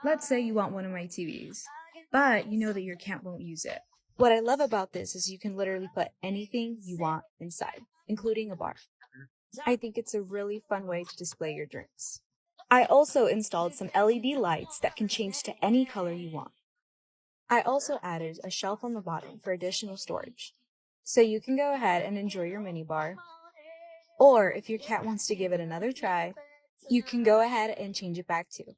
Let's say you want one of my TVs, but you know that your cat won't use it. What I love about this is you can literally put anything you want inside, including a bar. I think it's a really fun way to display your drinks. I also installed some LED lights that can change to any color you want. I also added a shelf on the bottom for additional storage. So you can go ahead and enjoy your mini bar. Or if your cat wants to give it another try, you can go ahead and change it back too.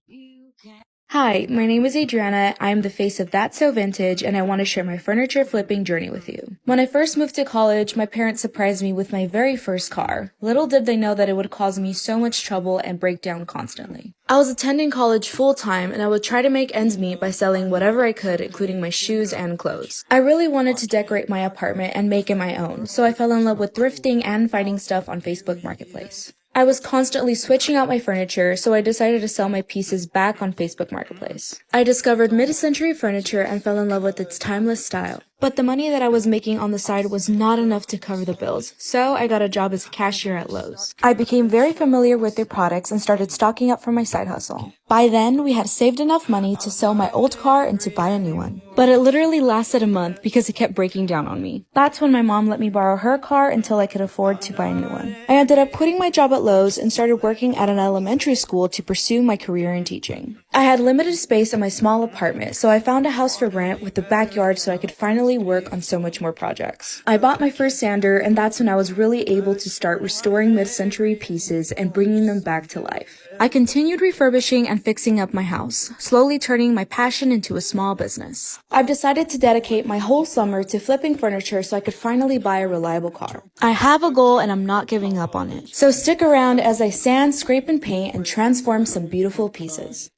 Hi, my name is Adriana. I am the face of That's So Vintage, and I want to share my furniture flipping journey with you. When I first moved to college, my parents surprised me with my very first car. Little did they know that it would cause me so much trouble and break down constantly. I was attending college full-time, and I would try to make ends meet by selling whatever I could, including my shoes and clothes. I really wanted to decorate my apartment and make it my own, so I fell in love with thrifting and finding stuff on Facebook Marketplace. I was constantly switching out my furniture, so I decided to sell my pieces back on Facebook Marketplace. I discovered mid-century furniture and fell in love with its timeless style. But the money that I was making on the side was not enough to cover the bills, so I got a job as a cashier at Lowe's. I became very familiar with their products and started stocking up for my side hustle. By then, we had saved enough money to sell my old car and to buy a new one. But it literally lasted a month because it kept breaking down on me. That's when my mom let me borrow her car until I could afford to buy a new one. I ended up quitting my job at Lowe's and started working at an elementary school to pursue my career in teaching. I had limited space in my small apartment, so I found a house for rent with a backyard so I could finally work on so much more projects. I bought my first sander, and that's when I was really able to start restoring mid-century pieces and bringing them back to life. I continued refurbishing and fixing up my house, slowly turning my passion into a small business. I've decided to dedicate my whole summer to flipping furniture so I could finally buy a reliable car. I have a goal and I'm not giving up on it. So stick around as I sand, scrape, and paint and transform some beautiful pieces.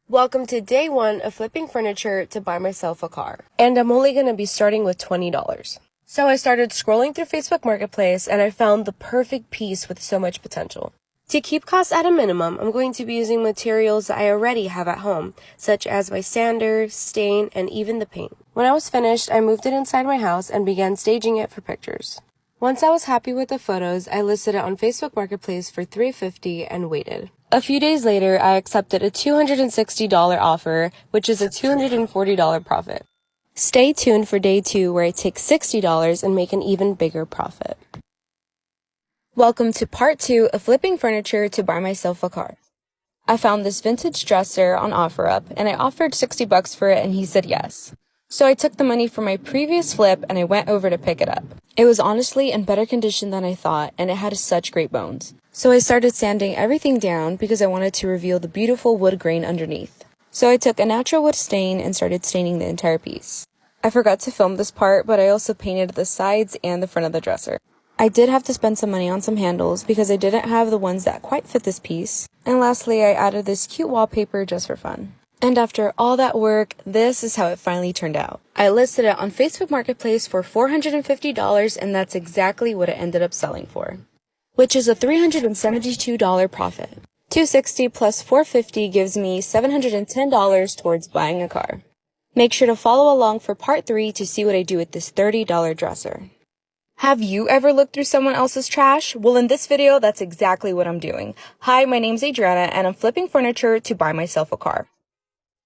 Welcome to day 1 of flipping furniture to buy myself a car. And I'm only going to be starting with $20. So I started scrolling through Facebook Marketplace and I found the perfect piece with so much potential. To keep costs at a minimum, I'm going to be using materials that I already have at home, such as my sander, stain, and even the paint. When I was finished, I moved it inside my house and began staging it for pictures. Once I was happy with the photos, I listed it on Facebook Marketplace for $350 and waited. A few days later, I accepted a $260 offer, which is a $240 profit. Stay tuned for day 2 where I take $60 and make an even bigger profit. Welcome to part 2 of flipping furniture to buy myself a car. I found this vintage dresser on OfferUp and I offered $60 for it and he said yes. So I took the money from my previous flip and I went over to pick it up. It was honestly in better condition than I thought and it had such great bones. So I started sanding everything down because I wanted to reveal the beautiful wood grain underneath. So I took a natural wood stain and started staining the entire piece. I forgot to film this part, but I also painted the sides and the front of the dresser. I did have to spend some money on some handles because I didn't have the ones that quite fit this piece. And lastly, I added this cute wallpaper just for fun. And after all that work, this is how it finally turned out. I listed it on Facebook Marketplace for $450 and that's exactly what it ended up selling for, which is a $372 profit. $260 plus $450 gives me $710 towards buying a car. Make sure to follow along for part 3 to see what I do with this $30 dresser. Have you ever looked through someone else's trash? Well, in this video, that's exactly what I'm doing. Hi, my name's Adriana, and I'm flipping furniture to buy myself a car.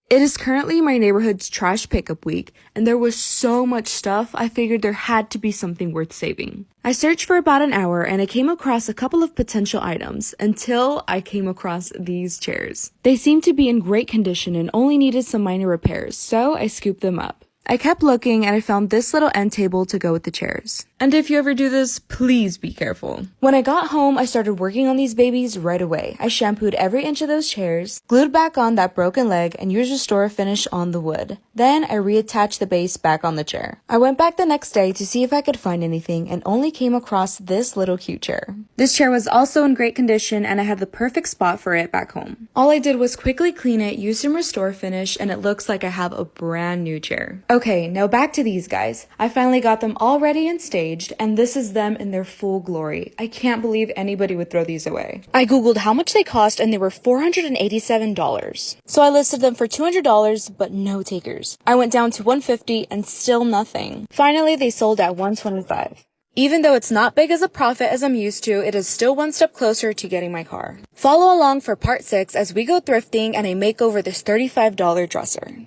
It is currently my neighborhood's trash pickup week, and there was so much stuff, I figured there had to be something worth saving. I searched for about an hour, and I came across a couple of potential items, until I came across these chairs. They seemed to be in great condition and only needed some minor repairs, so I scooped them up. I kept looking and I found this little end table to go with the chairs. And if you ever do this, please be careful. When I got home, I started working on these babies right away. I shampooed every inch of those chairs, glued back on that broken leg, and used Restore Finish on the wood. Then I reattached the base back on the chair. I went back the next day to see if I could find anything and only came across this little cute chair. This chair was also in great condition and I had the perfect spot for it back home. All I did was quickly clean it, use some Restore Finish, and it looks like I have a brand new chair. Okay, now back to these guys. I finally got them all ready and staged, and this is them in their full glory. I can't believe anybody would throw these away. I googled how much they cost and they were $487. So I listed them for $200, but no takers. I went down to $150 and still nothing. Finally, they sold at $125. Even though it's not big as a profit as I'm used to, it is still one step closer to getting my car. Follow along for part 6 as we go thrifting and I make over this $35 dresser.